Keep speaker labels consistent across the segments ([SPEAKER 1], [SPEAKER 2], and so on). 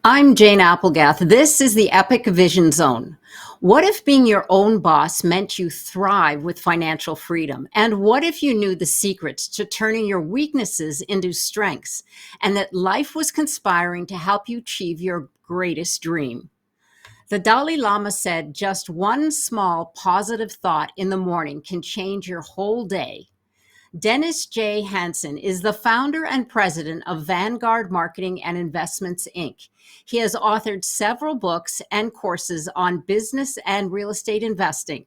[SPEAKER 1] I'm Jane Applegath. This is the Epic Vision Zone. What if being your own boss meant you thrive with financial freedom? And what if you knew the secrets to turning your weaknesses into strengths and that life was conspiring to help you achieve your greatest dream? The Dalai Lama said just one small positive thought in the morning can change your whole day. Dennis J. Henson is the founder and president of Vanguard Marketing and Investments, Inc. He has authored several books and courses on business and real estate investing.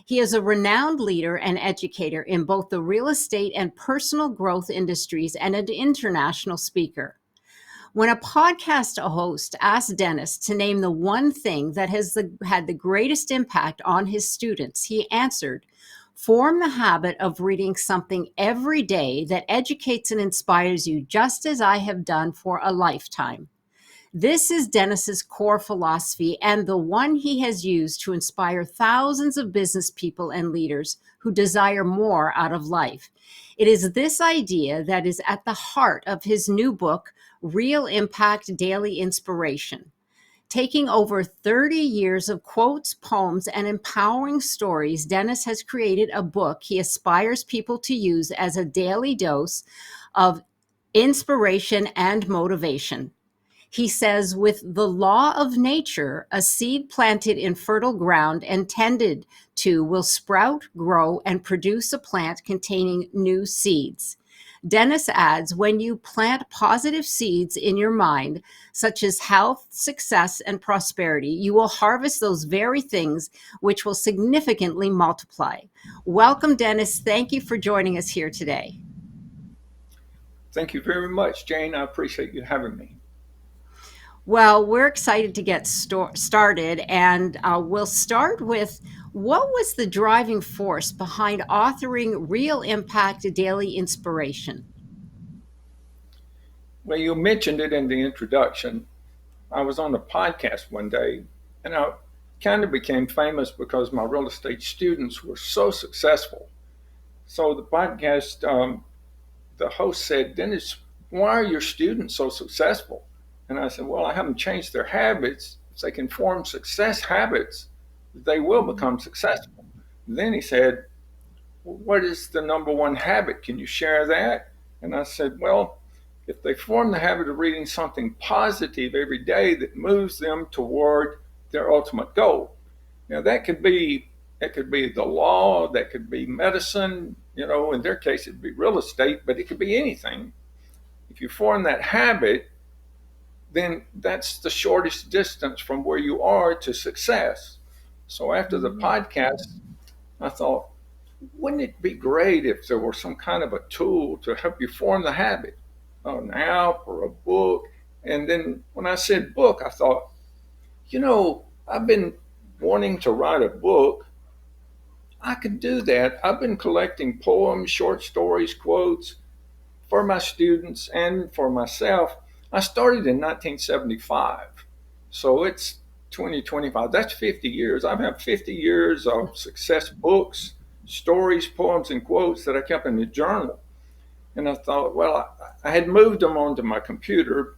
[SPEAKER 1] He is a renowned leader and educator in both the real estate and personal growth industries and an international speaker. When a podcast host asked Dennis to name the one thing that has had the greatest impact on his students, he answered, "Form the habit of reading something every day that educates and inspires you, just as I have done for a lifetime." This is Dennis's core philosophy and the one he has used to inspire thousands of business people and leaders who desire more out of life. It is this idea that is at the heart of his new book, Real Impact Daily Inspiration. Taking over 30 years of quotes, poems, and empowering stories, Dennis has created a book he aspires people to use as a daily dose of inspiration and motivation. He says, with the law of nature, a seed planted in fertile ground and tended to will sprout, grow, and produce a plant containing new seeds. Dennis adds, when you plant positive seeds in your mind, such as health, success, and prosperity, you will harvest those very things which will significantly multiply. Welcome, Dennis. Thank you for joining us here today.
[SPEAKER 2] Thank you very much, Jane. I appreciate you having me.
[SPEAKER 1] Well, we're excited to get started, and we'll start with what was the driving force behind authoring Real Impact Daily Inspiration?
[SPEAKER 2] Well, you mentioned it in the introduction. I was on a podcast one day, and I kind of became famous because my real estate students were so successful. So the podcast, the host said, "Dennis, why are your students so successful?" And I said, "Well, I haven't changed their habits. If they can form success habits, they will become successful." And then he said, "What is the number one habit? Can you share that?" And I said, "Well, if they form the habit of reading something positive every day that moves them toward their ultimate goal." Now that could be the law, that could be medicine, in their case it'd be real estate, but it could be anything. If you form that habit, then that's the shortest distance from where you are to success. So after the podcast, I thought, wouldn't it be great if there were some kind of a tool to help you form the habit, an app or a book? And then when I said book, I thought, I've been wanting to write a book. I could do that. I've been collecting poems, short stories, quotes for my students and for myself. I started in 1975. So it's 2025. That's 50 years. I've had 50 years of success books, stories, poems, and quotes that I kept in the journal. And I thought, well, I had moved them onto my computer.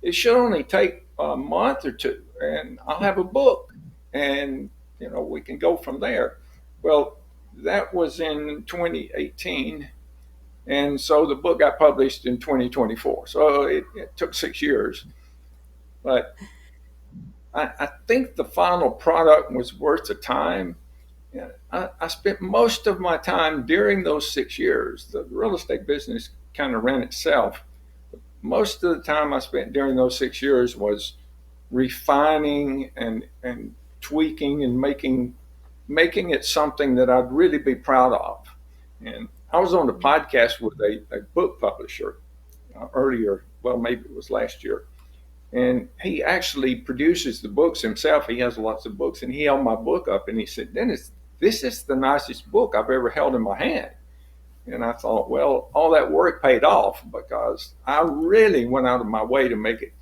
[SPEAKER 2] It should only take a month or two, and I'll have a book, and we can go from there. Well, that was in 2018, and so the book got published in 2024. So it took 6 years, but I think the final product was worth the time. Yeah, I spent most of my time during those 6 years. The real estate business kind of ran itself. Most of the time I spent during those 6 years was refining and tweaking and making it something that I'd really be proud of. And I was on a podcast with a book publisher earlier, well, maybe it was last year. And he actually produces the books himself. He has lots of books, and he held my book up and he said, "Dennis, this is the nicest book I've ever held in my hand." And I thought, well, all that work paid off because I really went out of my way to make it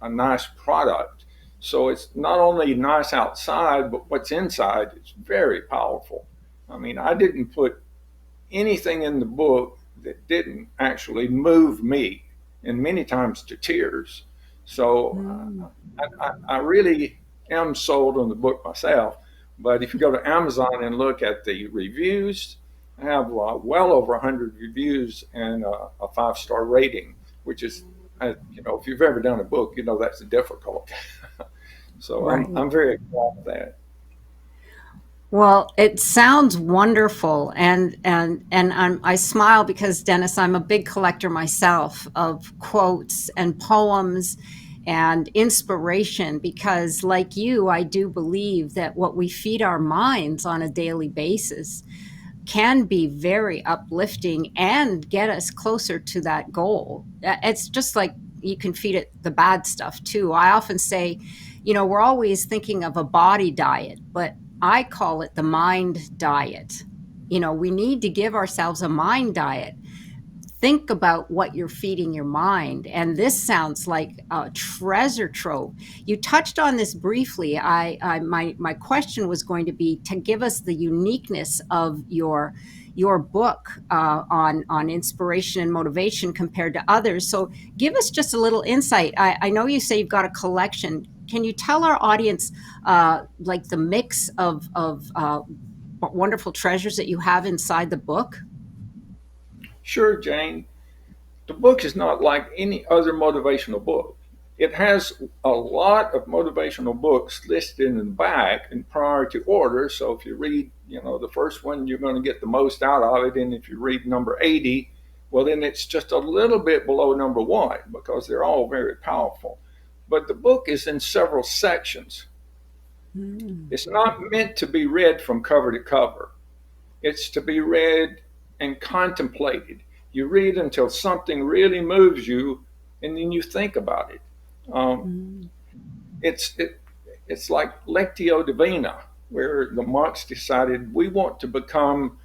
[SPEAKER 2] a nice product. So it's not only nice outside, but what's inside is very powerful. I mean, I didn't put anything in the book that didn't actually move me, and many times to tears. So
[SPEAKER 1] Mm.
[SPEAKER 2] I really am sold on the book myself. But if you go to Amazon and look at the reviews, I have well over 100 reviews and a 5-star rating, which is, if you've ever done a book, that's difficult. So
[SPEAKER 1] Right.
[SPEAKER 2] I'm very proud of that.
[SPEAKER 1] Well, it sounds wonderful, I smile because Dennis, I'm a big collector myself of quotes and poems and inspiration. Because, like you, I do believe that what we feed our minds on a daily basis can be very uplifting and get us closer to that goal. It's just like you can feed it the bad stuff too. I often say, we're always thinking of a body diet, but I call it the mind diet. We need to give ourselves a mind diet. Think about what you're feeding your mind, and this sounds like a treasure trove. You touched on this briefly. My question was going to be to give us the uniqueness of your book on inspiration and motivation compared to others. So give us just a little insight. I know you say you've got a collection. Can you tell our audience like the mix of wonderful treasures that you have inside the book?
[SPEAKER 2] Sure, Jane. The book is not like any other motivational book. It has a lot of motivational books listed in the back in priority order. So if you read, the first one, you're going to get the most out of it. And if you read number 80, well, then it's just a little bit below number one because they're all very powerful. But the book is in several sections.
[SPEAKER 1] Mm.
[SPEAKER 2] It's not meant to be read from cover to cover. It's to be read and contemplated. You read until something really moves you, and then you think about it. Um,
[SPEAKER 1] Mm.
[SPEAKER 2] it's it, it's like Lectio Divina, where the monks decided we want to become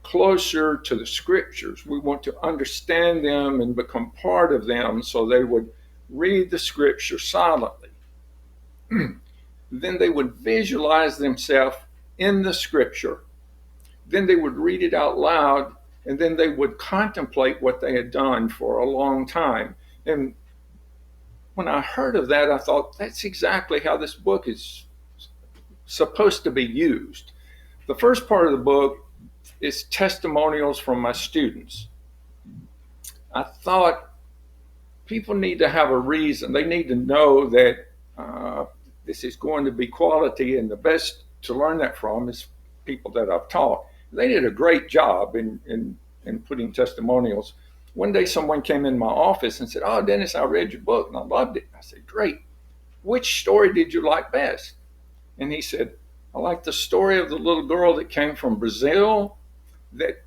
[SPEAKER 2] closer to the scriptures. We want to understand them and become part of them, so they would read the scripture silently. Then they would visualize themselves in the scripture. Then they would read it out loud, and then they would contemplate what they had done for a long time. And when I heard of that, I thought that's exactly how this book is supposed to be used. The first part of the book is testimonials from my students. I thought people need to have a reason. They need to know that this is going to be quality, and the best to learn that from is people that I've taught. They did a great job in putting testimonials. One day, someone came in my office and said, "Oh, Dennis, I read your book and I loved it." I said, "Great. Which story did you like best?" And he said, "I like the story of the little girl that came from Brazil that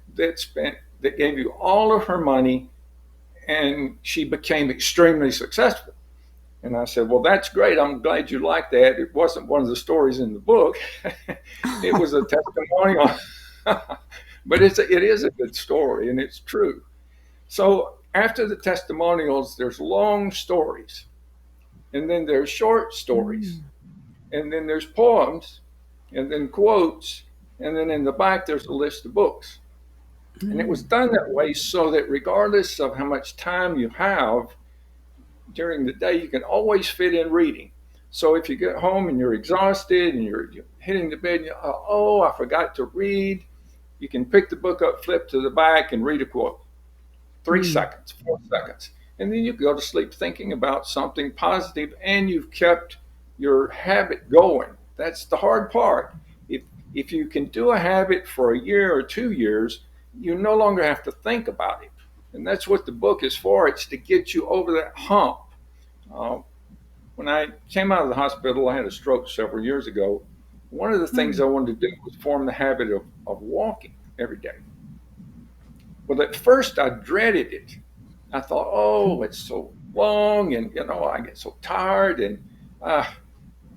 [SPEAKER 2] gave you all of her money and she became extremely successful." And I said, "Well, that's great. I'm glad you like that. It wasn't one of the stories in the book. It was a testimonial." But it is a good story, and it's true. So after the testimonials, there's long stories, and then there's short stories,
[SPEAKER 1] Mm.
[SPEAKER 2] and then there's poems, and then quotes, and then in the back there's a list of books. And it was
[SPEAKER 1] Mm.
[SPEAKER 2] done that way so that regardless of how much time you have during the day, you can always fit in reading. So if you get home and you're exhausted and you're hitting the bed, and oh, I forgot to read, you can pick the book up, flip to the back, and read a quote. Three
[SPEAKER 1] Mm.
[SPEAKER 2] seconds, 4 seconds. And then you go to sleep thinking about something positive, and you've kept your habit going. That's the hard part. If you can do a habit for a year or 2 years, you no longer have to think about it. And that's what the book is for. It's to get you over that hump. Uh, when I came out of the hospital, I had a stroke several years ago. One of the things
[SPEAKER 1] Mm.
[SPEAKER 2] I wanted to do was form the habit of walking every day. Well, at first I dreaded it. I thought, oh, it's so long, and I get so tired, and uh,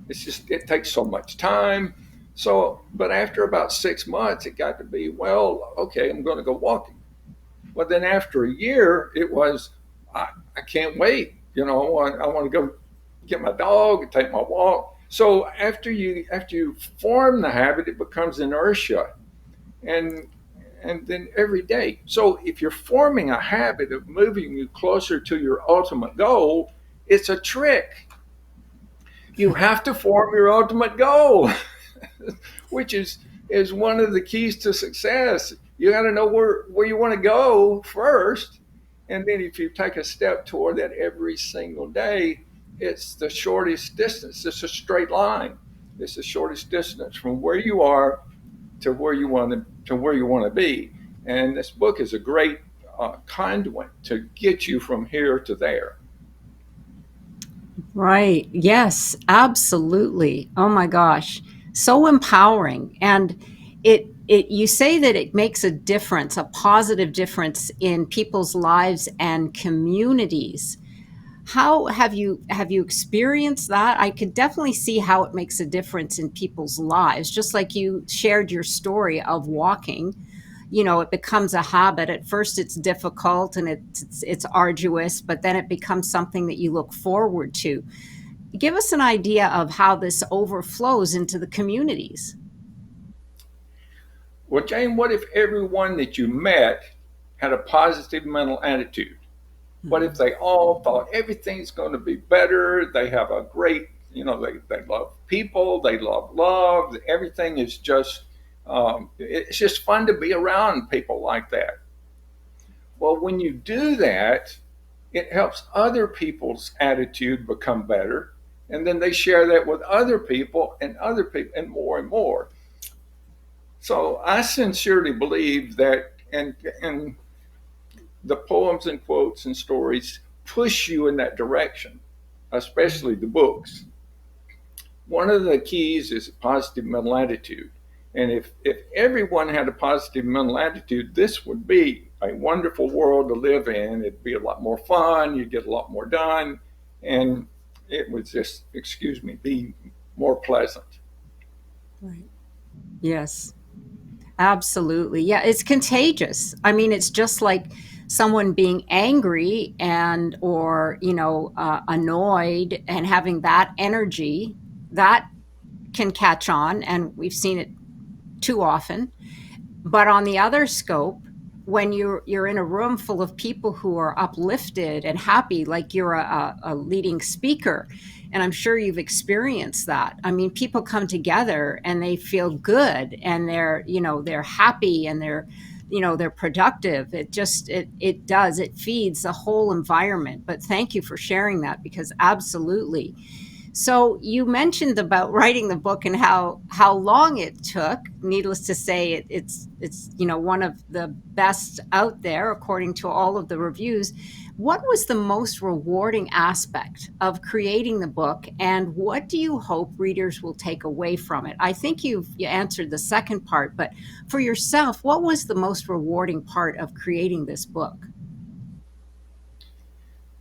[SPEAKER 2] it takes so much time. So, but after about 6 months, it got to be, well, okay, I'm going to go walking. Well, then after a year, it was, I can't wait. I want to go get my dog and take my walk. So after you form the habit, it becomes inertia, and then every day. So if you're forming a habit of moving you closer to your ultimate goal, It's a trick. You have to form your ultimate goal, which is one of the keys to success. You got to know where you want to go first, and then if you take a step toward that every single day, it's the shortest distance. It's a straight line. It's the shortest distance from where you are to where you want to be. And this book is a great conduit to get you from here to there.
[SPEAKER 1] Right. Yes, absolutely. Oh my gosh. So empowering. And it you say that it makes a difference, a positive difference in people's lives and communities. How have you experienced that? I could definitely see how it makes a difference in people's lives. Just like you shared your story of walking, it becomes a habit. At first it's difficult and it's arduous, but then it becomes something that you look forward to. Give us an idea of how this overflows into the communities.
[SPEAKER 2] Well, Jane, what if everyone that you met had a positive mental attitude? What if they all thought everything's going to be better? They have a great, they love people, they love love. Everything is just, it's just fun to be around people like that. Well, when you do that, it helps other people's attitude become better. And then they share that with other people and more and more. So I sincerely believe that, and the poems and quotes and stories push you in that direction, especially the books. One of the keys is a positive mental attitude. And if everyone had a positive mental attitude, this would be a wonderful world to live in. It'd be a lot more fun. You'd get a lot more done. And it would just, excuse me, be more pleasant.
[SPEAKER 1] Right. Yes. Absolutely. Yeah, it's contagious. I mean, it's just like someone being angry and or, annoyed and having that energy that can catch on, and we've seen it too often. But on the other scope, when you're in a room full of people who are uplifted and happy, like you're a leading speaker, and I'm sure you've experienced that. I mean, people come together and they feel good, and they're happy, and they're productive. It feeds the whole environment. But thank you for sharing that, because absolutely. So you mentioned about writing the book and how long it took. Needless to say, it's one of the best out there according to all of the reviews. What was the most rewarding aspect of creating the book, and what do you hope readers will take away from it? I think you answered the second part, but for yourself, what was the most rewarding part of creating this book?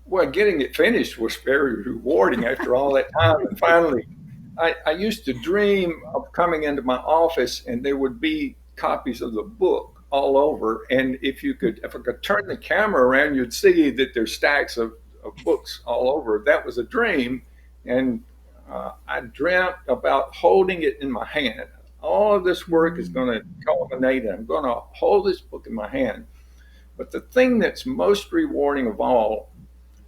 [SPEAKER 2] Well, getting it finished was very rewarding after all that time. And finally, I used to dream of coming into my office and there would be copies of the book all over. And if I could turn the camera around, you'd see that there's stacks of books all over. That was a dream. And I dreamt about holding it in my hand. All of this work is going to culminate, and I'm going to hold this book in my hand. But the thing that's most rewarding of all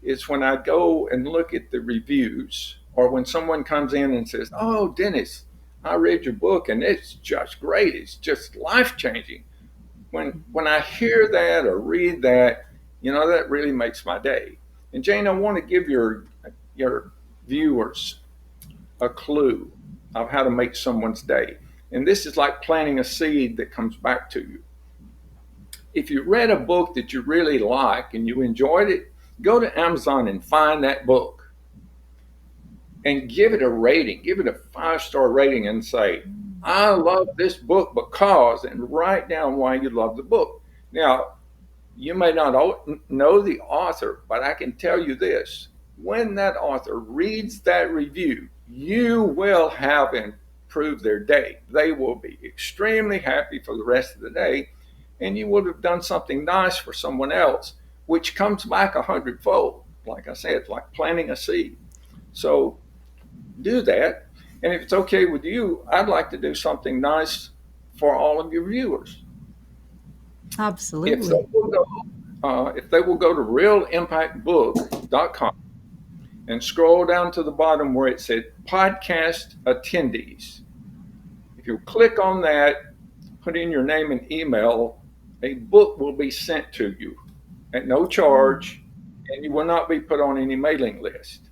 [SPEAKER 2] is when I go and look at the reviews, or when someone comes in and says, "Oh, Dennis, I read your book and it's just great. It's just life changing." When I hear that or read that, that really makes my day. And Jane, I want to give your viewers a clue of how to make someone's day. And this is like planting a seed that comes back to you. If you read a book that you really like and you enjoyed it, go to Amazon and find that book and give it a rating. Give it a 5-star rating and say, "I love this book because," and write down why you love the book. Now, you may not know the author, but I can tell you this. When that author reads that review, you will have improved their day. They will be extremely happy for the rest of the day, and you would have done something nice for someone else, which comes back 100-fold. Like I said, it's like planting a seed. So do that. And if it's okay with you, I'd like to do something nice for all of your viewers. If they
[SPEAKER 1] Absolutely.
[SPEAKER 2] will go, if they will go to realimpactbook.com and scroll down to the bottom where it said podcast attendees. If you click on that, put in your name and email, a book will be sent to you at no charge, and you will not be put on any mailing list.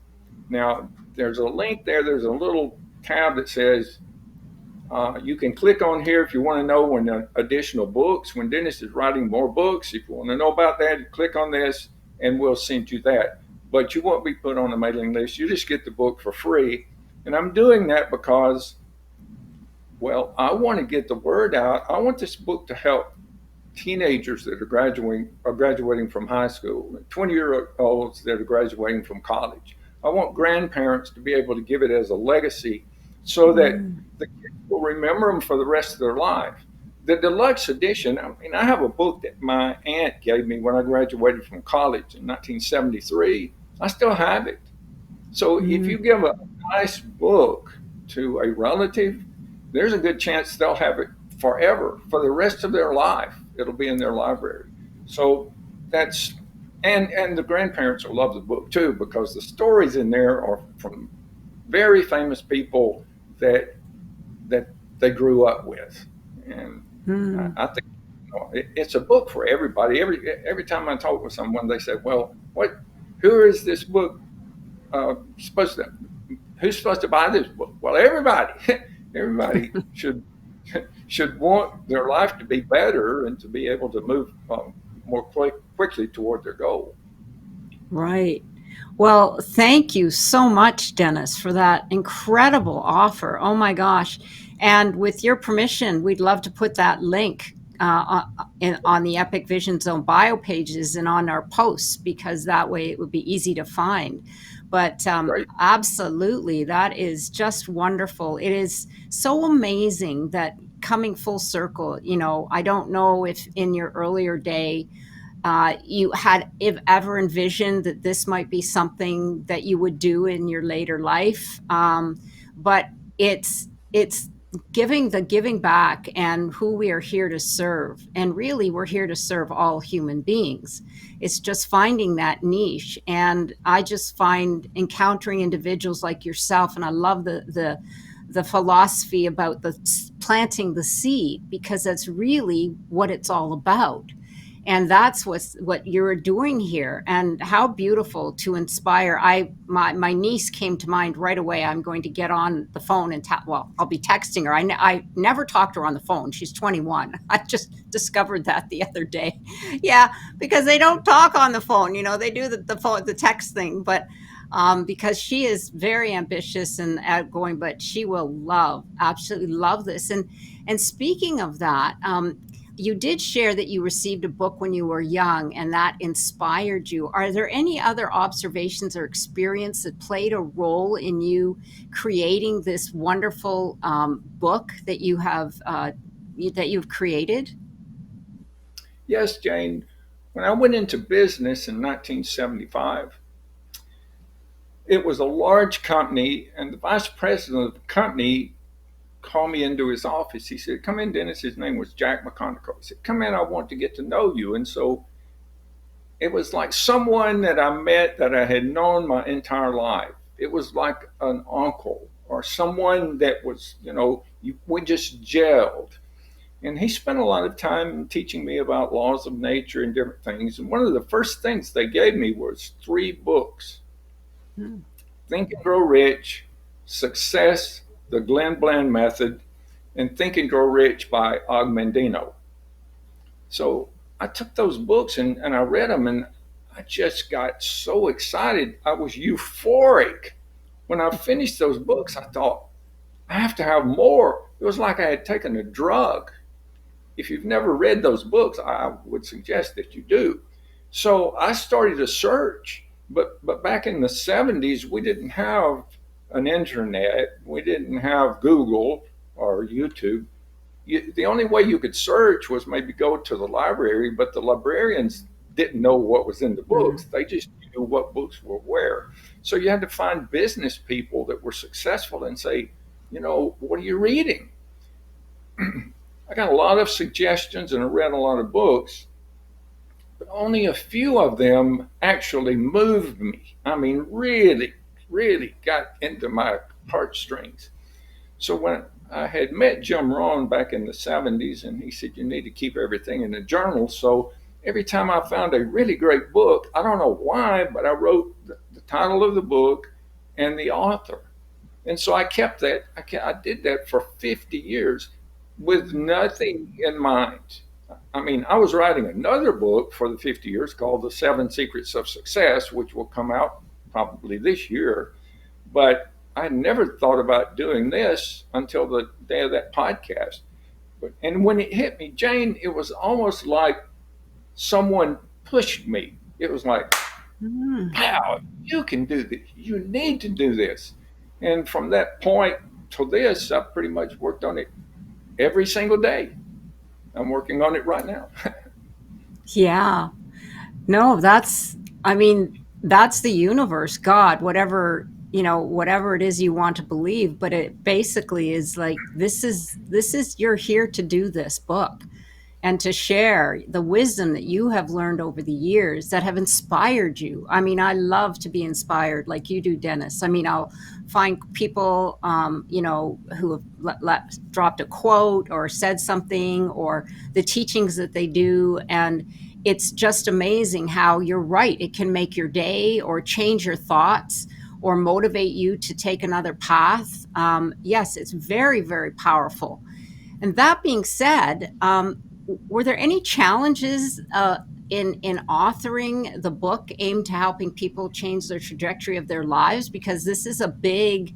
[SPEAKER 2] Now, there's a link there, there's a little tab that says you can click on here if you want to know when additional books, when Dennis is writing more books. If you want to know about that, click on this and we'll send you that. But you won't be put on a mailing list. You just get the book for free. And I'm doing that because, well, I want to get the word out. I want this book to help teenagers that are graduating from high school, 20-year-olds that are graduating from college. I want grandparents to be able to give it as a legacy so that the kids will remember them for the rest of their life. The deluxe edition, I mean, I have a book that my aunt gave me when I graduated from college in 1973. I still have it. So if you give a nice book to a relative, there's a good chance they'll have it forever, for the rest of their life. It'll be in their library. So that's, and the grandparents will love the book too, because the stories in there are from very famous people that they grew up with. And I think it's a book for everybody. Every time I talk with someone, they say, "Well, who is this book supposed to? Who's supposed to buy this book?" Well, everybody. Everybody should want their life to be better and to be able to move more quickly toward their goal.
[SPEAKER 1] Right. Well, thank you so much, Dennis, for that incredible offer. Oh my gosh. And with your permission, we'd love to put that link on the Epic Vision Zone bio pages and on our posts, because that way it would be easy to find. But absolutely, that is just wonderful. It is so amazing that, coming full circle, I don't know if in your earlier day, you had ever envisioned that this might be something that you would do in your later life. But it's giving back, and who we are here to serve. And really, we're here to serve all human beings. It's just finding that niche. And I just find encountering individuals like yourself, and I love the philosophy about the planting the seed, because that's really what it's all about. And that's what you're doing here. And how beautiful to inspire. My niece came to mind right away. I'm going to get on the phone and I'll be texting her. I never talked to her on the phone. She's 21. I just discovered that the other day. Yeah, because they don't talk on the phone. They do the text thing, but because she is very ambitious and outgoing, but she will absolutely love this. And speaking of that, you did share that you received a book when you were young and that inspired you. Are there any other observations or experience that played a role in you creating this wonderful book that you've created?
[SPEAKER 2] Yes, Jane. When I went into business in 1975, it was a large company, and the vice president of the company called me into his office. He said, "Come in, Dennis." His name was Jack McConaughey. He said, "Come in, I want to get to know you." And so it was like someone that I met that I had known my entire life. It was like an uncle or someone that was, we just gelled. And he spent a lot of time teaching me about laws of nature and different things. And one of the first things they gave me was 3 books. Think and Grow Rich, Success, the Glenn Bland Method, and Think and Grow Rich by Og Mandino. So I took those books and I read them, and I just got so excited. I was euphoric. When I finished those books, I thought, I have to have more. It was like I had taken a drug. If you've never read those books, I would suggest that you do. So I started a search, but back in the 70s, we didn't have an internet. We didn't have Google or YouTube. The only way you could search was maybe go to the library, but the librarians didn't know what was in the books. They just knew what books were where. So you had to find business people that were successful and say, what are you reading? I got a lot of suggestions and I read a lot of books, but only a few of them actually moved me. I mean, really really got into my heartstrings. So when I had met Jim Rohn back in the 70s, and he said, you need to keep everything in a journal. So every time I found a really great book, I don't know why, but I wrote the title of the book and the author. And so I kept that. I did that for 50 years with nothing in mind. I mean, I was writing another book for the 50 years called The Seven Secrets of Success, which will come out probably this year. But I never thought about doing this until the day of that podcast. And when it hit me, Jane, it was almost like someone pushed me. It was like, wow, you can do this. You need to do this. And from that point to this, I pretty much worked on it every single day. I'm working on it right now.
[SPEAKER 1] Yeah. No, I mean, that's the universe, God, whatever, whatever it is you want to believe, but it basically is like, you're here to do this book and to share the wisdom that you have learned over the years that have inspired you. I mean, I love to be inspired like you do, Dennis. I mean, I'll find people, who have dropped a quote or said something, or the teachings that they do. And it's just amazing how you're right. It can make your day or change your thoughts or motivate you to take another path. Yes, it's very, very powerful. And that being said, were there any challenges in authoring the book aimed to helping people change their trajectory of their lives? Because this is a big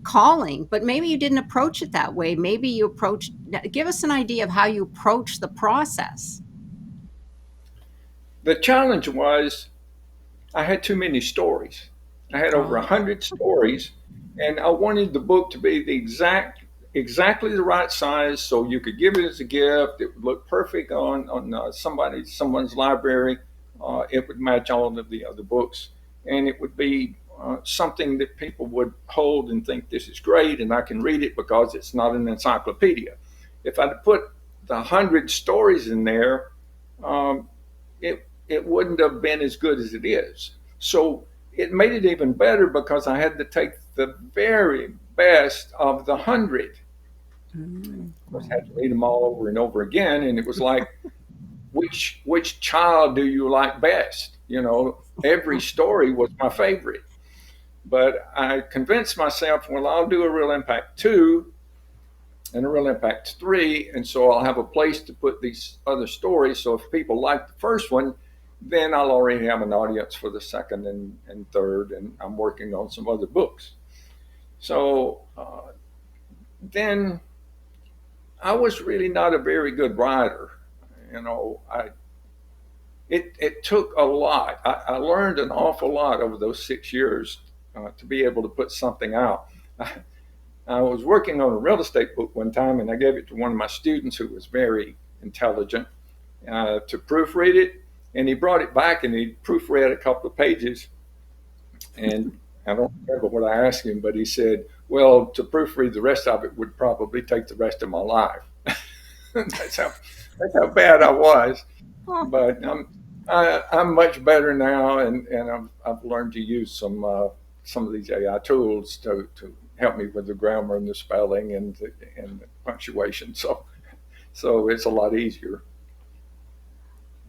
[SPEAKER 1] calling, but maybe you didn't approach it that way. Maybe you approached, give us an idea of how you approach the process.
[SPEAKER 2] The challenge was I had too many stories. I had over
[SPEAKER 1] Oh.
[SPEAKER 2] 100 stories, and I wanted the book to be exactly the right size, so you could give it as a gift. It would look perfect on someone's library. It would match all of the other books, and it would be something that people would hold and think this is great, and I can read it because it's not an encyclopedia. If I'd put the 100 stories in there, um, it wouldn't have been as good as it is. So it made it even better because I had to take the very best of the 100.
[SPEAKER 1] Mm.
[SPEAKER 2] Of course, I had to read them all over and over again, and it was like, which child do you like best? Every story was my favorite. But I convinced myself, well, I'll do a Real Impact 2 and a Real Impact 3, and so I'll have a place to put these other stories. So if people like the first one, then I'll already have an audience for the second and third, and I'm working on some other books. So then I was really not a very good writer. It took a lot. I learned an awful lot over those 6 years to be able to put something out. I was working on a real estate book one time, and I gave it to one of my students who was very intelligent to proofread it. And he brought it back and he proofread a couple of pages. And I don't remember what I asked him, but he said, well, to proofread the rest of it would probably take the rest of my life. That's how bad I was.
[SPEAKER 1] Oh.
[SPEAKER 2] But I'm much better now, and I've learned to use some of these AI tools to help me with the grammar and the spelling and the punctuation. So it's a lot easier.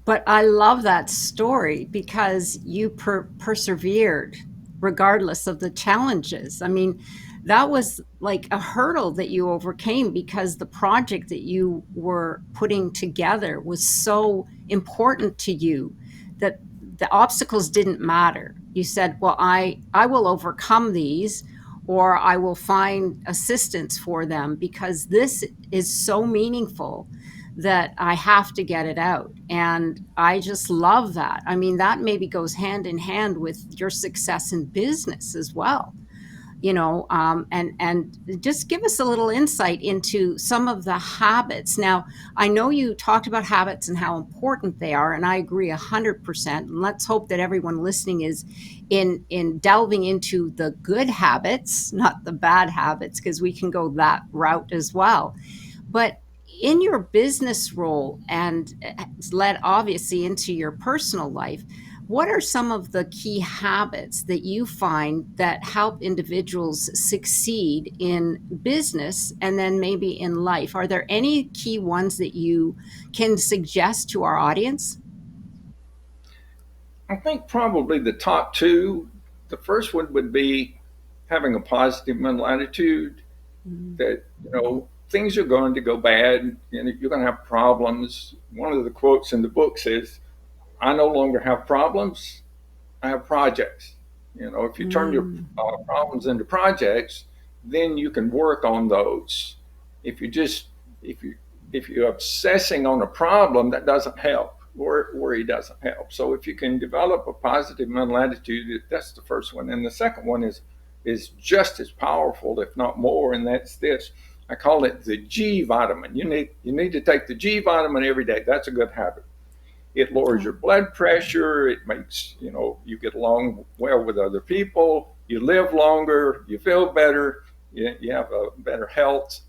[SPEAKER 1] But I love that story because you persevered regardless of the challenges. I mean, that was like a hurdle that you overcame because the project that you were putting together was so important to you that the obstacles didn't matter. You said, well, I will overcome these, or I will find assistance for them because this is so meaningful that I have to get it out. And I just love that. I mean, that maybe goes hand in hand with your success in business as well. And just give us a little insight into some of the habits. Now, I know you talked about habits and how important they are, and I agree 100%. And let's hope that everyone listening is in delving into the good habits, not the bad habits, because we can go that route as well. But in your business role, and it's led obviously into your personal life, What are some of the key habits that you find that help individuals succeed in business and then maybe in life? Are there any key ones that you can suggest to our audience?
[SPEAKER 2] I think probably the top two. The first one would be having a positive mental attitude
[SPEAKER 1] Mm.
[SPEAKER 2] that, things are going to go bad and you're going to have problems. One of the quotes in the book says, I no longer have problems, I have projects. If you turn your
[SPEAKER 1] Mm.
[SPEAKER 2] problems into projects, then you can work on those. If you just if you if you're obsessing on a problem, that doesn't help. Worry doesn't help. So if you can develop a positive mental attitude, that's the first one. And the second one is just as powerful, if not more, and that's this. I call it the G vitamin. You need to take the G vitamin every day. That's a good habit. It lowers your blood pressure. It makes, you get along well with other people. You live longer. You feel better. You have a better health.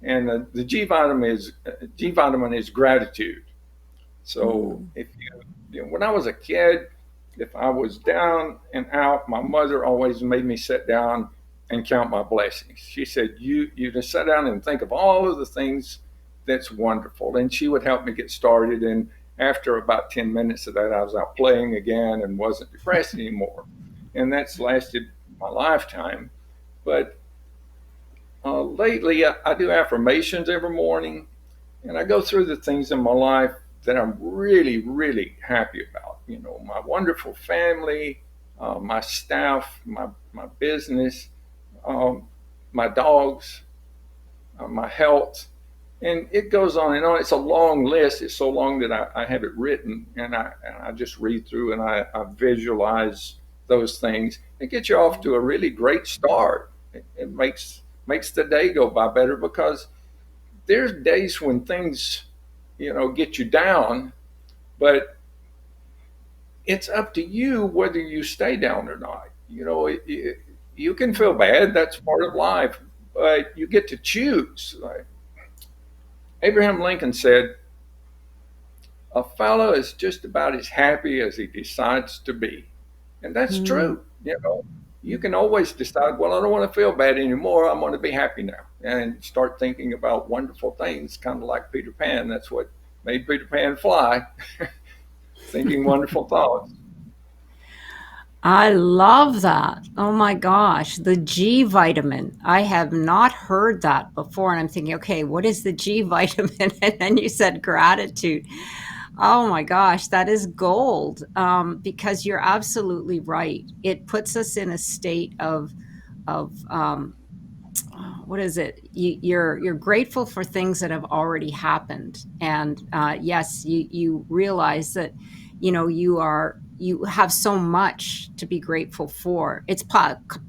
[SPEAKER 2] And the G vitamin is gratitude. So
[SPEAKER 1] Mm.
[SPEAKER 2] when I was a kid, if I was down and out, my mother always made me sit down and count my blessings. She said, "You just sit down and think of all of the things that's wonderful," and she would help me get started. And after about 10 minutes of that, I was out playing again and wasn't depressed anymore. And that's lasted my lifetime. But lately, I do affirmations every morning, and I go through the things in my life that I'm really, really happy about. My wonderful family, my staff, my business, um, my dogs, my health, and it goes on and on. It's a long list. It's so long that I have it written, and I just read through and I visualize those things. It gets you off to a really great start. It makes the day go by better because there's days when things, get you down, but it's up to you whether you stay down or not. You can feel bad. That's part of life, but you get to choose. Like Abraham Lincoln said, a fellow is just about as happy as he decides to be. And that's
[SPEAKER 1] Mm.
[SPEAKER 2] true. You can always decide, well, I don't want to feel bad anymore. I'm going to be happy now and start thinking about wonderful things, kind of like Peter Pan. That's what made Peter Pan fly, thinking wonderful thoughts.
[SPEAKER 1] I love that. Oh my gosh, the G vitamin. I have not heard that before. And I'm thinking, okay, what is the G vitamin? And then you said gratitude. Oh my gosh, that is gold. Because you're absolutely right. It puts us in a state of what is it? You're grateful for things that have already happened, and yes, you realize that you have so much to be grateful for. It's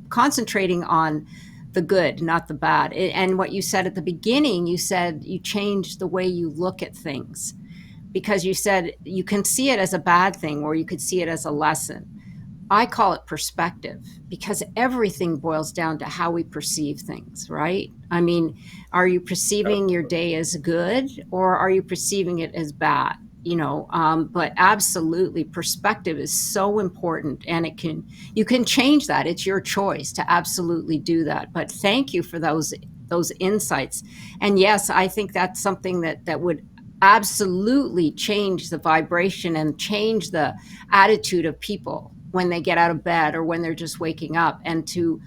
[SPEAKER 1] concentrating on the good, not the bad. And what you said at the beginning, you said you changed the way you look at things because you said you can see it as a bad thing or you could see it as a lesson. I call it perspective because everything boils down to how we perceive things, right? I mean, are you perceiving your day as good or are you perceiving it as bad? But absolutely, perspective is so important, and you can change that. It's your choice to absolutely do that. But thank you for those insights. And yes, I think that's something that would absolutely change the vibration and change the attitude of people when they get out of bed or when they're just waking up, and to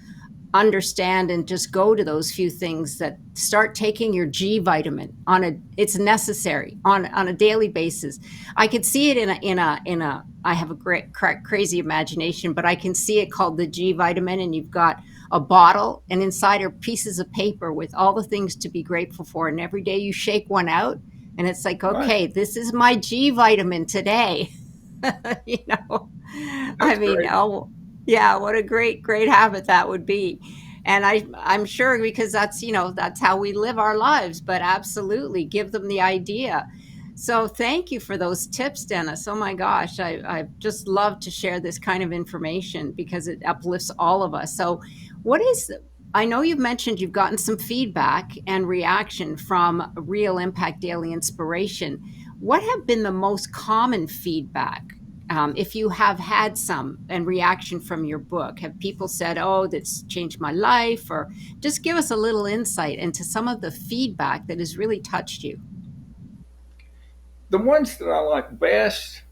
[SPEAKER 1] understand and just go to those few things that start taking your G vitamin it's necessary on a daily basis. I could see it in a I have a great crazy imagination, but I can see it called the G vitamin, and you've got a bottle, and inside are pieces of paper with all the things to be grateful for, and every day you shake one out, and it's like,
[SPEAKER 2] Right.
[SPEAKER 1] okay, this is my G vitamin today. you know I
[SPEAKER 2] That's
[SPEAKER 1] mean,
[SPEAKER 2] great.
[SPEAKER 1] oh yeah, what a great habit that would be. And I'm sure, because that's how we live our lives, but absolutely give them the idea. So thank you for those tips, Dennis. Oh my gosh, I just love to share this kind of information because it uplifts all of us. So what is I know you've mentioned you've gotten some feedback and reaction from Real Impact Daily Inspiration. What have been the most common feedback if you have had some and reaction from your book, have people said, oh, that's changed my life? Or just give us a little insight into some of the feedback that has really touched you.
[SPEAKER 2] The ones that I like best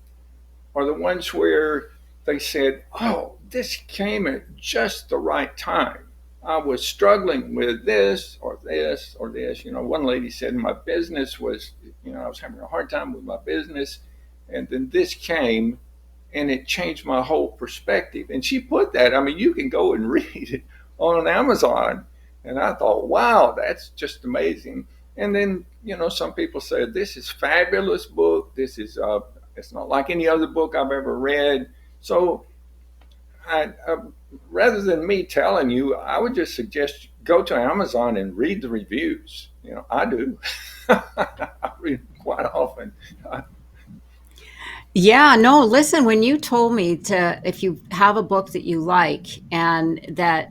[SPEAKER 2] are the ones where they said, "Oh, this came at just the right time. I was struggling with this or this or this." One lady said my business was, I was having a hard time with my business, and then this came and it changed my whole perspective. And she put that, I mean, you can go and read it on Amazon. And I thought, wow, that's just amazing. And then, some people said, this is fabulous book. This is, it's not like any other book I've ever read. So I rather than me telling you, I would just suggest go to Amazon and read the reviews. I do. I read them quite often.
[SPEAKER 1] Yeah, no, listen, when you told me to, if you have a book that you like and that,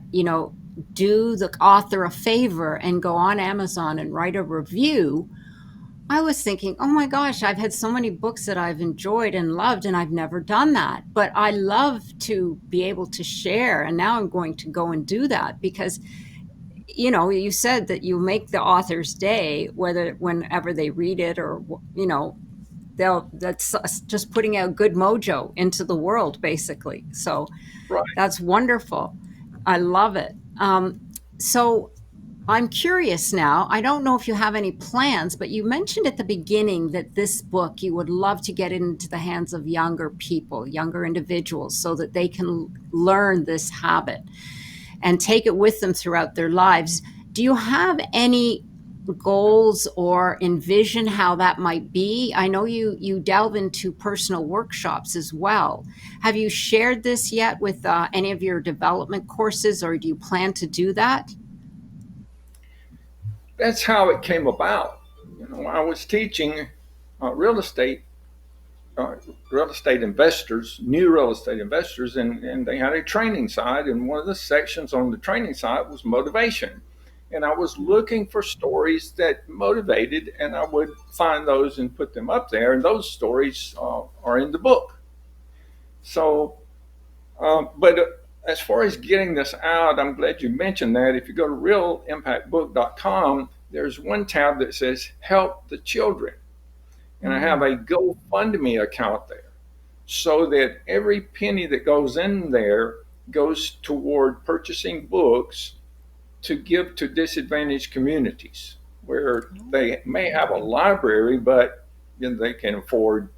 [SPEAKER 1] do the author a favor and go on Amazon and write a review, I was thinking, oh my gosh, I've had so many books that I've enjoyed and loved, and I've never done that. But I love to be able to share. And now I'm going to go and do that because, you said that you make the author's day, whether whenever they read it or, that's just putting out good mojo into the world, basically. So
[SPEAKER 2] Right.
[SPEAKER 1] that's wonderful. I love it. So I'm curious now. I don't know if you have any plans, but you mentioned at the beginning that this book you would love to get into the hands of younger people, younger individuals, so that they can learn this habit and take it with them throughout their lives. Do you have any goals or envision how that might be? I know you delve into personal workshops as well. Have you shared this yet with any of your development courses, or do you plan to do that?
[SPEAKER 2] That's how it came about. I was teaching uh, real estate, uh, real estate investors, new real estate investors, and they had a training side, and one of the sections on the training side was motivation. And I was looking for stories that motivated, and I would find those and put them up there. And those stories are in the book. So, but as far as getting this out, I'm glad you mentioned that. If you go to realimpactbook.com, there's one tab that says Help the Children. And I have
[SPEAKER 1] Mm.
[SPEAKER 2] a GoFundMe account there so that every penny that goes in there goes toward purchasing books to give to disadvantaged communities where they may have a library, but they can afford,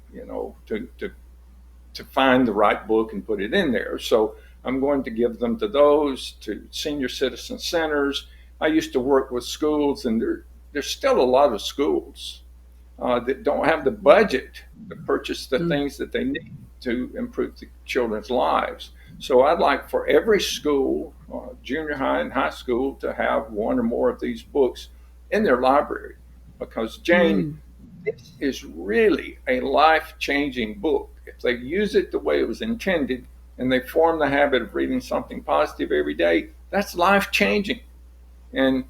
[SPEAKER 2] to find the right book and put it in there. So I'm going to give them to those, to senior citizen centers. I used to work with schools, and there's still a lot of schools that don't have the budget to purchase the
[SPEAKER 1] Mm.
[SPEAKER 2] things that they need to improve the children's lives. So I'd like for every school, junior high and high school, to have one or more of these books in their library. Because, Jane,
[SPEAKER 1] Mm.
[SPEAKER 2] this is really a life changing book. If they use it the way it was intended and they form the habit of reading something positive every day, that's life changing. And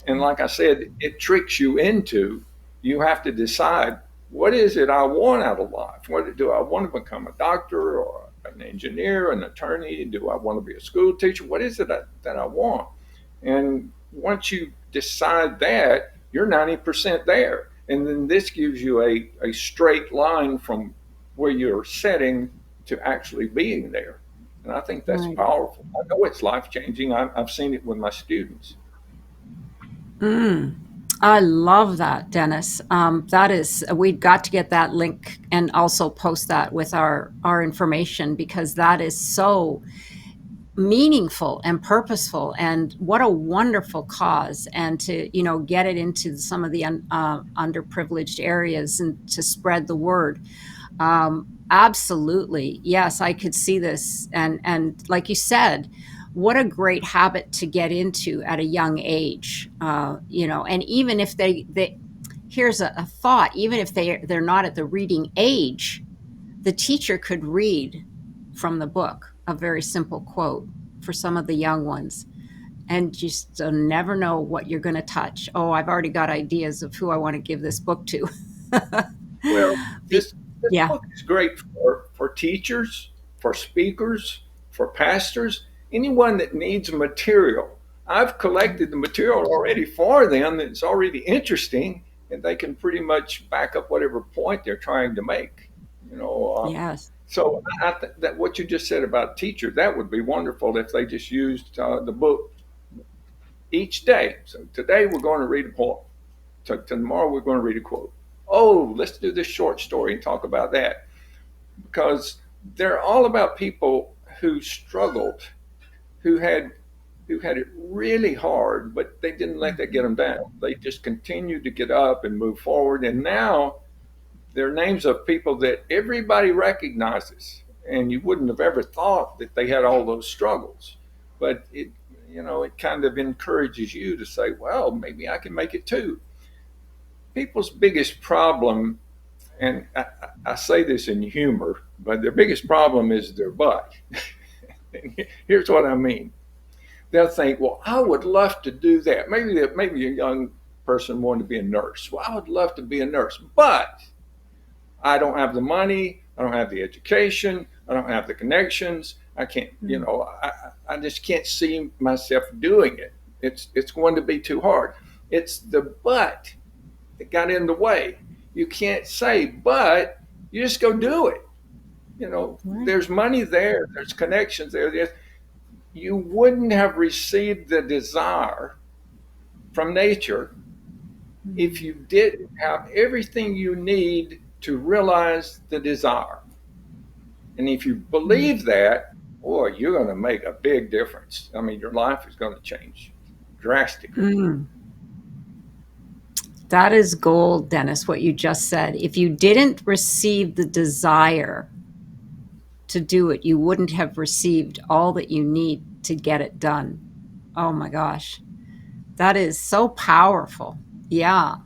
[SPEAKER 2] like I said, it tricks you into, you have to decide, what is it I want out of life? What do I want to become, a doctor or an engineer, an attorney? Do I want to be a school teacher? What is it that I want? And once you decide that, you're 90% there. And then this gives you a straight line from where you're setting to actually being there. And I think that's
[SPEAKER 1] Right.
[SPEAKER 2] powerful. I know it's life changing. I've seen it with my students.
[SPEAKER 1] Mm. I love that, Dennis. That is, we've got to get that link and also post that with our information, because that is so meaningful and purposeful, and what a wonderful cause. And to get it into some of the underprivileged areas and to spread the word. Absolutely. Yes, I could see this. And like you said, what a great habit to get into at a young age. And even if they here's a thought, even if they're not at the reading age, the teacher could read from the book a very simple quote for some of the young ones. And just never know what you're going to touch. Oh, I've already got ideas of who I want to give this book to.
[SPEAKER 2] Well,
[SPEAKER 1] Be-
[SPEAKER 2] this
[SPEAKER 1] yeah.
[SPEAKER 2] book is great for teachers, for speakers, for pastors, anyone that needs material. I've collected the material already for them that's already interesting, and they can pretty much back up whatever point they're trying to make. You know,
[SPEAKER 1] Yes.
[SPEAKER 2] so that what you just said about teacher, that would be wonderful if they just used the book each day. So today we're going to read a poem. Tomorrow we're going to read a quote. Oh, let's do this short story and talk about that, because they're all about people who struggled, who had it really hard, but they didn't let that get them down. They just continued to get up and move forward. And now they're names of people that everybody recognizes, and you wouldn't have ever thought that they had all those struggles. But it kind of encourages you to say, well, maybe I can make it too. People's biggest problem, and I say this in humor, but their biggest problem is their butt. Here's what I mean. They'll think, well, I would love to do that. Maybe a young person wanted to be a nurse. Well, I would love to be a nurse, but I don't have the money. I don't have the education. I don't have the connections. I can't, I just can't see myself doing it. It's going to be too hard. It's the but that got in the way. You can't say, but you just go do it.
[SPEAKER 1] Right.
[SPEAKER 2] There's money there. There's connections there. You wouldn't have received the desire from nature if you didn't have everything you need to realize the desire. And if you believe that, boy, you're going to make a big difference. I mean, your life is going to change drastically.
[SPEAKER 1] Mm. That is gold, Dennis, what you just said. If you didn't receive the desire to do it, you wouldn't have received all that you need to get it done. Oh my gosh. That is so powerful. Yeah.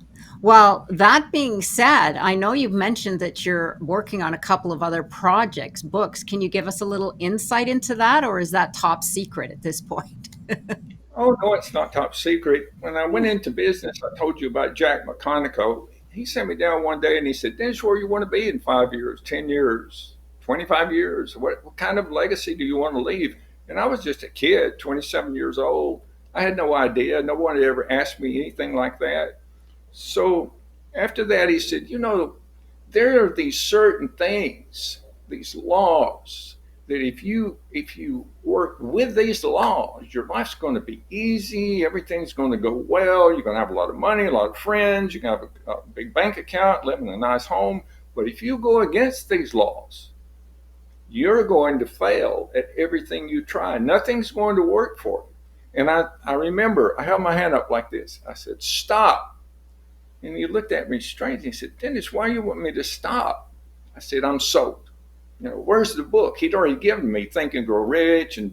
[SPEAKER 1] Well, that being said, I know you've mentioned that you're working on a couple of other projects, books. Can you give us a little insight into that, or is that top secret at this point?
[SPEAKER 2] Oh, no, it's not top secret. When I went into business, I told you about Jack McConico. He sent me down one day and he said, Dennis, where you want to be in 5 years, 10 years, 25 years? What kind of legacy do you want to leave? And I was just a kid, 27 years old. I had no idea. No one had ever asked me anything like that. So after that, he said, there are these certain things, these laws, that if you work with these laws, your life's going to be easy. Everything's going to go well. You're going to have a lot of money, a lot of friends. You're going to have a big bank account, live in a nice home. But if you go against these laws, you're going to fail at everything you try. Nothing's going to work for you. And I remember I held my hand up like this. I said, stop. And he looked at me strange. He said, Dennis, why do you want me to stop? I said, I'm sold. Where's the book? He'd already given me Think and Grow Rich, and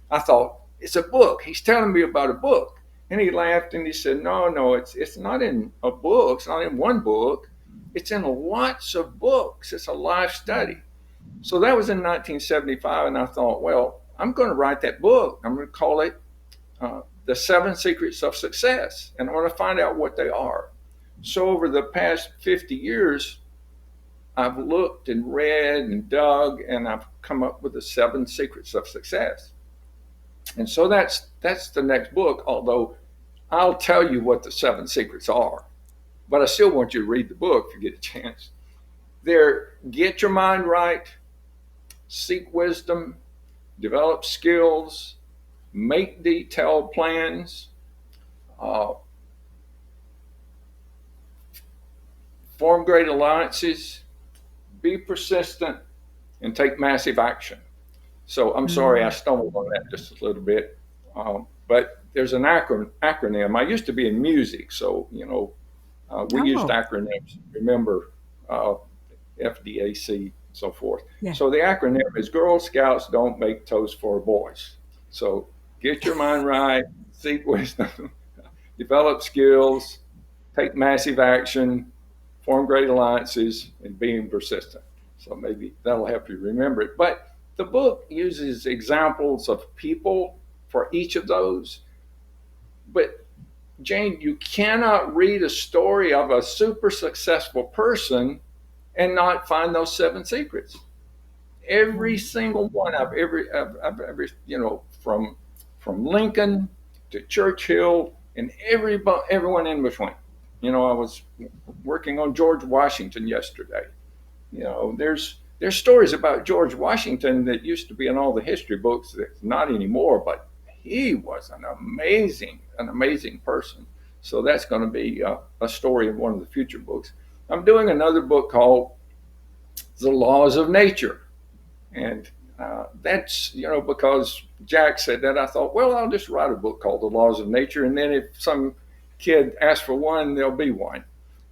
[SPEAKER 2] I thought, it's a book. He's telling me about a book. And he laughed and he said, no, it's not in a book. It's not in one book. It's in lots of books. It's a life study. So that was in 1975, and I thought, well, I'm going to write that book. I'm going to call it The 7 Secrets of Success, and I want to find out what they are. So over the past 50 years, I've looked and read and dug, and I've come up with the 7 Secrets of Success. And so that's the next book, although I'll tell you what the 7 secrets are. But I still want you to read the book if you get a chance. They're get your mind right, seek wisdom, develop skills, make detailed plans, form great alliances, be persistent, and take massive action. So I'm sorry I stumbled on that just a little bit, but there's an acronym. I used to be in music, so we used acronyms. Remember FDAC, and so forth.
[SPEAKER 1] Yeah.
[SPEAKER 2] So the acronym is Girl Scouts Don't Make Toast for Boys. So get your mind right, seek wisdom, develop skills, take massive action, form great alliances, and being persistent. So maybe that'll help you remember it. But the book uses examples of people for each of those. But Jane, you cannot read a story of a super successful person and not find those seven secrets. Every single one I've ever, from Lincoln to Churchill and everyone in between. I was working on George Washington yesterday. There's stories about George Washington that used to be in all the history books that's not anymore, but he was an amazing person. So that's going to be a story in one of the future books. I'm doing another book called The Laws of Nature. And that's, because Jack said that, I thought, well, I'll just write a book called The Laws of Nature. And then if some kid asks for one, there'll be one.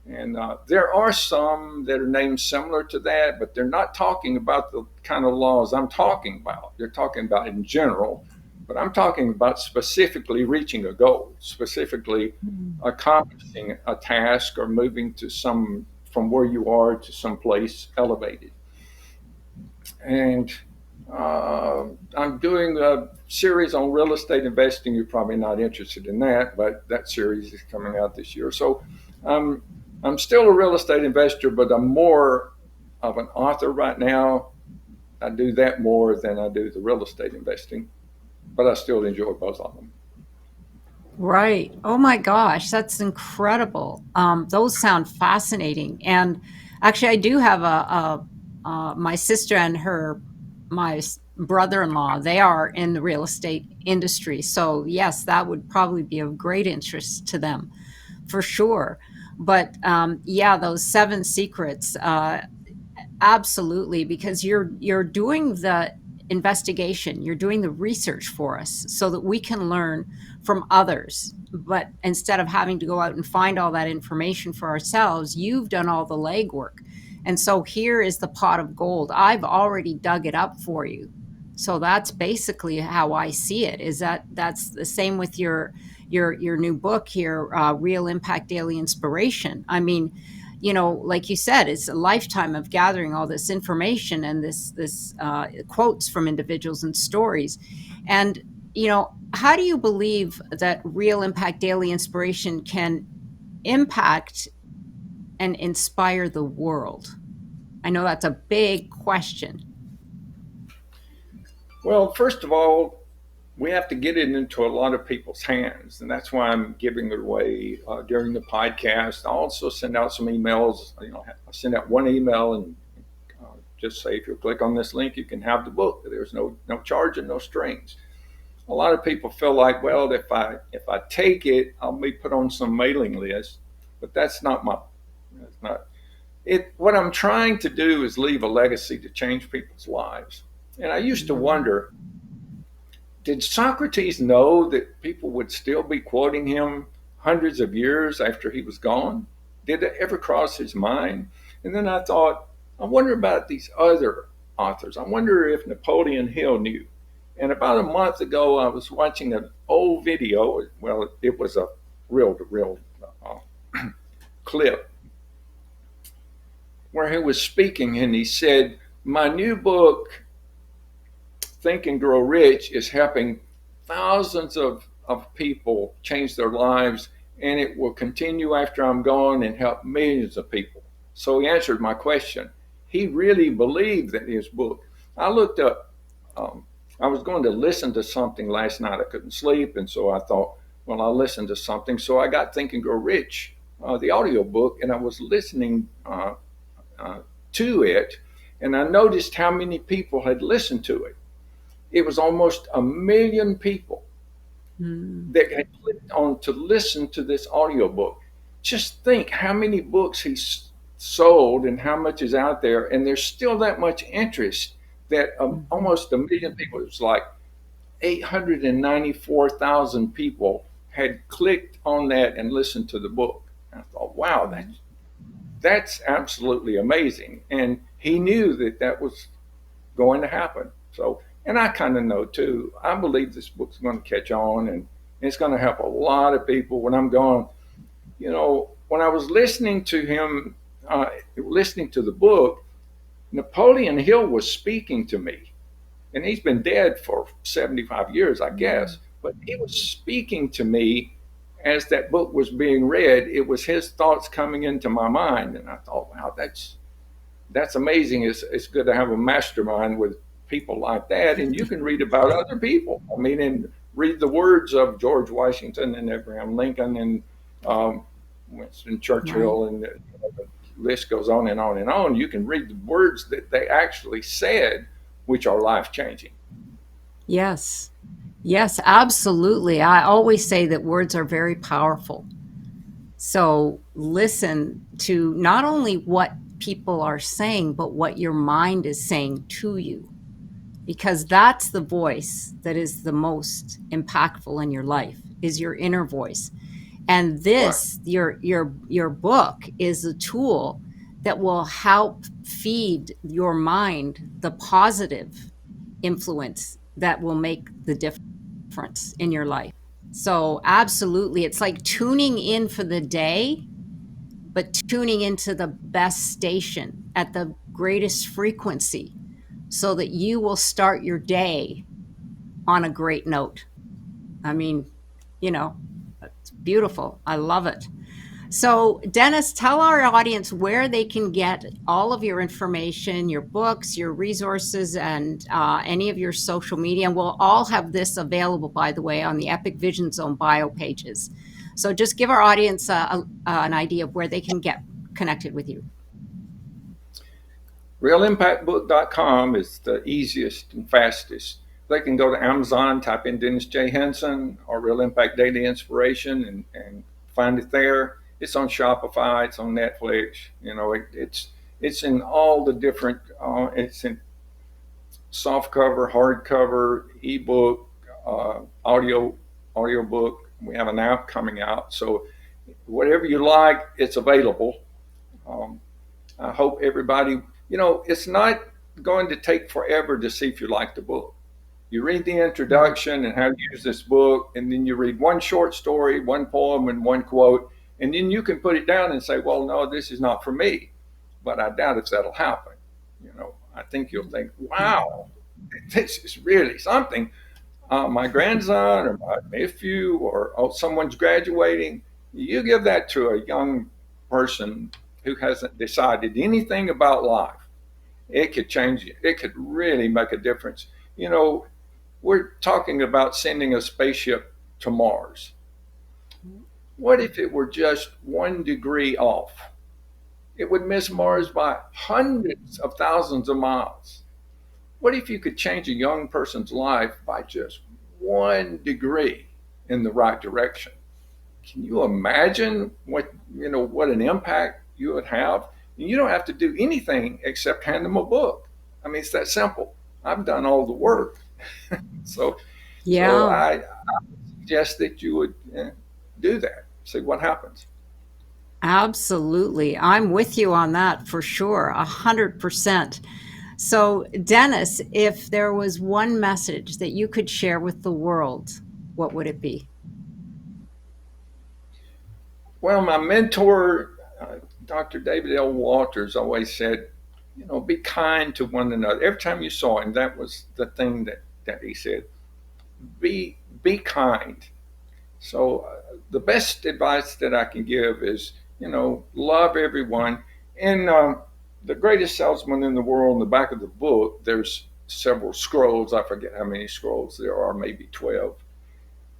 [SPEAKER 2] And there are some that are named similar to that, but they're not talking about the kind of laws I'm talking about. They're talking about in general, but I'm talking about specifically reaching a goal, specifically accomplishing a task or moving from where you are to some place elevated. And I'm doing a series on real estate investing. You're probably not interested in that, but that series is coming out this year. So I'm still a real estate investor, but I'm more of an author right now. I do that more than I do the real estate investing, but I still enjoy both of them.
[SPEAKER 1] Right. Oh my gosh, that's incredible. Those sound fascinating. And actually, I do have my sister and my brother-in-law. They are in the real estate industry. So yes, that would probably be of great interest to them, for sure. But yeah, those seven secrets, absolutely, because you're doing the investigation, you're doing the research for us so that we can learn from others. But instead of having to go out and find all that information for ourselves, you've done all the legwork. And so here is the pot of gold. I've already dug it up for you. So that's basically how I see it. That's the same with your new book here, Real Impact Daily Inspiration. I mean, like you said, it's a lifetime of gathering all this information and this quotes from individuals and stories. And how do you believe that Real Impact Daily Inspiration can impact and inspire the world? I know that's a big question.
[SPEAKER 2] Well, first of all, we have to get it into a lot of people's hands, and that's why I'm giving it away during the podcast. I also send out some emails. I send out one email and just say, if you click on this link, you can have the book. There's no charge and no strings. A lot of people feel like, well, if I take it, I'll be put on some mailing list, but that's not it. What I'm trying to do is leave a legacy to change people's lives. And I used to wonder, did Socrates know that people would still be quoting him hundreds of years after he was gone? Did it ever cross his mind? And then I thought, I wonder about these other authors. I wonder if Napoleon Hill knew. And about a month ago, I was watching an old video. Well, it was a reel-to-reel clip where he was speaking, and he said, my new book, Think and Grow Rich, is helping thousands of people change their lives, and it will continue after I'm gone and help millions of people. So he answered my question. He really believed that his book. I looked up, I was going to listen to something last night. I couldn't sleep, and so I thought, well, I'll listen to something. So I got Think and Grow Rich, the audio book, and I was listening to it, and I noticed how many people had listened to it. It was almost 1 million people that had clicked on to listen to this audiobook. Just think how many books he's sold and how much is out there, and there's still that much interest that almost 1 million people, it was like 894,000 people had clicked on that and listened to the book. And I thought, wow, that's absolutely amazing. And he knew that was going to happen. So, and I kind of know too. I believe this book's going to catch on, and it's going to help a lot of people when I'm gone. When I was listening to him, listening to the book, Napoleon Hill was speaking to me, and he's been dead for 75 years, I guess. But he was speaking to me as that book was being read. It was his thoughts coming into my mind, and I thought, wow, that's amazing. It's good to have a mastermind with people like that, and you can read about other people. I mean, and read the words of George Washington and Abraham Lincoln and Winston
[SPEAKER 1] Right.
[SPEAKER 2] Churchill, and the list goes on and on and on. You can read the words that they actually said, which are life changing.
[SPEAKER 1] Yes. Yes, absolutely. I always say that words are very powerful. So listen to not only what people are saying, but what your mind is saying to you, because that's the voice that is the most impactful in your life, is your inner voice. And
[SPEAKER 2] Right.
[SPEAKER 1] this, your book is a tool that will help feed your mind the positive influence that will make the difference in your life. So absolutely, it's like tuning in for the day, but tuning into the best station at the greatest frequency so that you will start your day on a great note. I mean, you know, it's beautiful. I love it. So, Dennis, tell our audience where they can get all of your information, your books, your resources, and any of your social media. And we'll all have this available, by the way, on the Epic Vision Zone bio pages. So, just give our audience an idea of where they can get connected with you.
[SPEAKER 2] RealImpactBook.com is the easiest and fastest. They can go to Amazon, type in Dennis J. Henson or Real Impact Daily Inspiration and find it there. It's on Shopify, it's on Netflix. It's in all the different. It's in soft cover, hardcover, ebook, audiobook. We have an app coming out, so whatever you like, it's available. Um, I hope everybody, it's not going to take forever to see if you like the book. You read the
[SPEAKER 1] Mhm.
[SPEAKER 2] introduction and how to use this book, and then you read one short story, one poem, and one quote, and then you can put it down and say, well, no, this is not for me. But I doubt if that'll happen. I think you'll think, wow, this is really something. My grandson or my nephew or someone's graduating, you give that to a young person who hasn't decided anything about life. It could change you. It could really make a difference. You know, we're talking about sending a spaceship to Mars. What if it were just 1 degree off? It would miss Mars by hundreds of thousands of miles. What if you could change a young person's life by just 1 degree in the right direction? Can you imagine what an impact you would have? And you don't have to do anything except hand them a book. I mean, it's that simple. I've done all the work. So, so
[SPEAKER 1] Yeah,
[SPEAKER 2] I suggest that you would do that. See what happens.
[SPEAKER 1] absolutely. I'm with you on that for sure, 100%. So, Dennis, if there was one message that you could share with the world, what would it be?
[SPEAKER 2] Well, my mentor, Dr. David L. Walters, always said, be kind to one another. Every time you saw him, that was the thing that he said. Be kind. So the best advice that I can give is, love everyone. And the greatest salesman in the world, in the back of the book, there's several scrolls. I forget how many scrolls there are, maybe 12.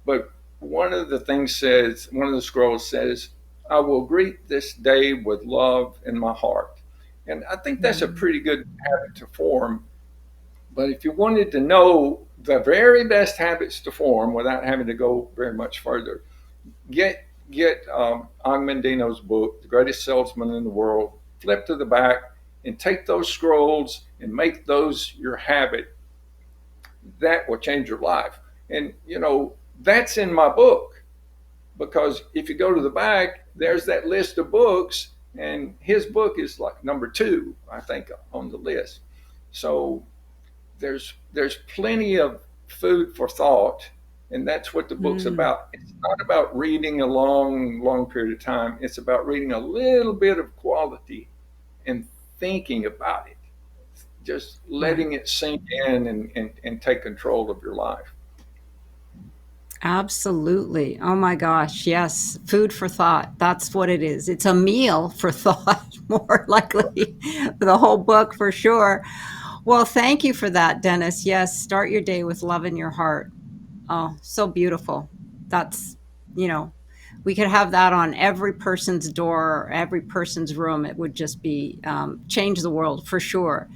[SPEAKER 2] But one of the scrolls says, I will greet this day with love in my heart. And I think that's a
[SPEAKER 1] Mm.
[SPEAKER 2] pretty good habit to form. But if you wanted to know the very best habits to form without having to go very much further, get Og Mandino's book, The Greatest Salesman in the World, flip to the back and take those scrolls and make those your habit. That will change your life. And, that's in my book because if you go to the back, there's that list of books, and his book is like number two, I think, on the list. So there's plenty of food for thought, and that's what the book's
[SPEAKER 1] Mm.
[SPEAKER 2] about. It's not about reading a long period of time. It's about reading a little bit of quality and thinking about it, just
[SPEAKER 1] Right.
[SPEAKER 2] letting it sink in and take control of your life.
[SPEAKER 1] Absolutely. Oh my gosh. Yes. Food for thought. That's what it is. It's a meal for thought, more likely. The whole book for sure. Well, thank you for that, Dennis. Yes. Start your day with love in your heart. Oh, so beautiful. That's, you know, we could have that on every person's door, every person's room. It would just be change the world for sure.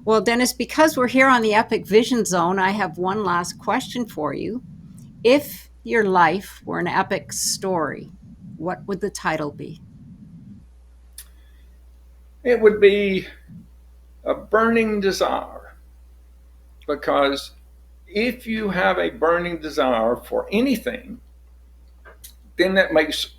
[SPEAKER 1] Well, Dennis, because we're here on the Epic Vision Zone, I have one last question for you. If your life were an epic story, what would the title be?
[SPEAKER 2] It would be a burning desire, because if you have a burning desire for anything, then that makes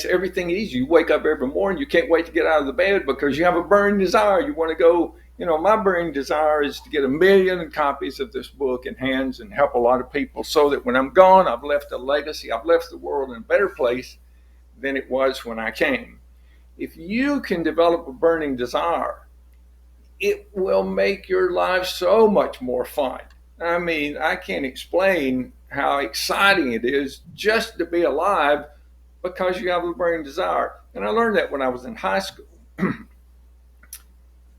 [SPEAKER 2] everything easy. You wake up every morning, you can't wait to get out of the bed because you have a burning desire. You want to go. My burning desire is to get 1 million copies of this book in hands and help a lot of people, so that when I'm gone, I've left a legacy. I've left the world in a better place than it was when I came. If you can develop a burning desire, it will make your life so much more fun. I mean, I can't explain how exciting it is just to be alive because you have a burning desire. And I learned that when I was in high school.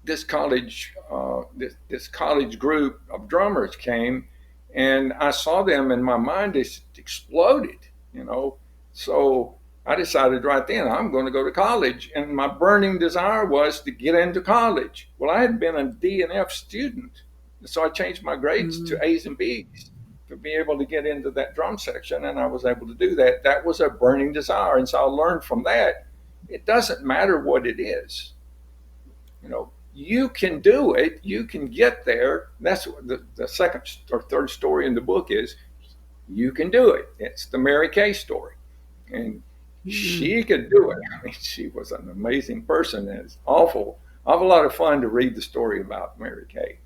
[SPEAKER 2] This college group of drummers came, and I saw them, and my mind just exploded. So I decided right then I'm going to go to college, and my burning desire was to get into college. Well, I had been a D and F student, so I changed my grades
[SPEAKER 1] Mm,
[SPEAKER 2] to A's and B's to be able to get into that drum section, and I was able to do that. That was a burning desire, and so I learned from that. It doesn't matter what it is. You can do it. You can get there. That's what the second or third story in the book is. You can do it. It's the Mary Kay story, and
[SPEAKER 1] mm.
[SPEAKER 2] she could do it. I mean, she was an amazing person, and it's awful lot of fun to read the story about Mary Kay.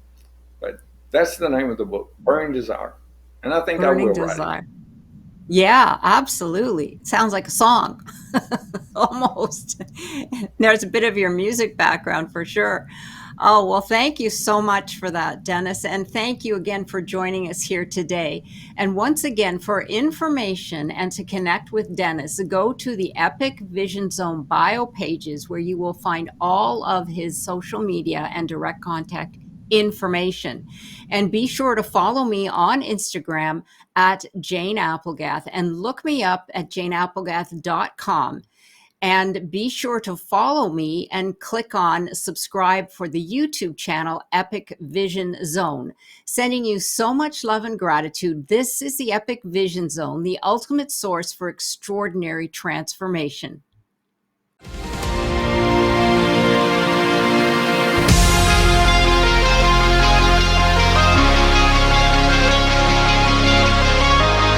[SPEAKER 2] But that's the name of the book, Burning Desire, and I think I
[SPEAKER 1] Burning
[SPEAKER 2] will write it.
[SPEAKER 1] desire. Yeah, absolutely. Sounds like a song, almost. There's a bit of your music background for sure. Oh, well, thank you so much for that, Dennis. And thank you again for joining us here today. And once again, for information and to connect with Dennis, go to the Epic Vision Zone bio pages where you will find all of his social media and direct contact information. And be sure to follow me on Instagram at Jane Applegath and look me up at janeapplegath.com. And be sure to follow me and click on subscribe for the YouTube channel Epic Vision Zone. Sending you so much love and gratitude. This is the Epic Vision Zone, the ultimate source for extraordinary transformation.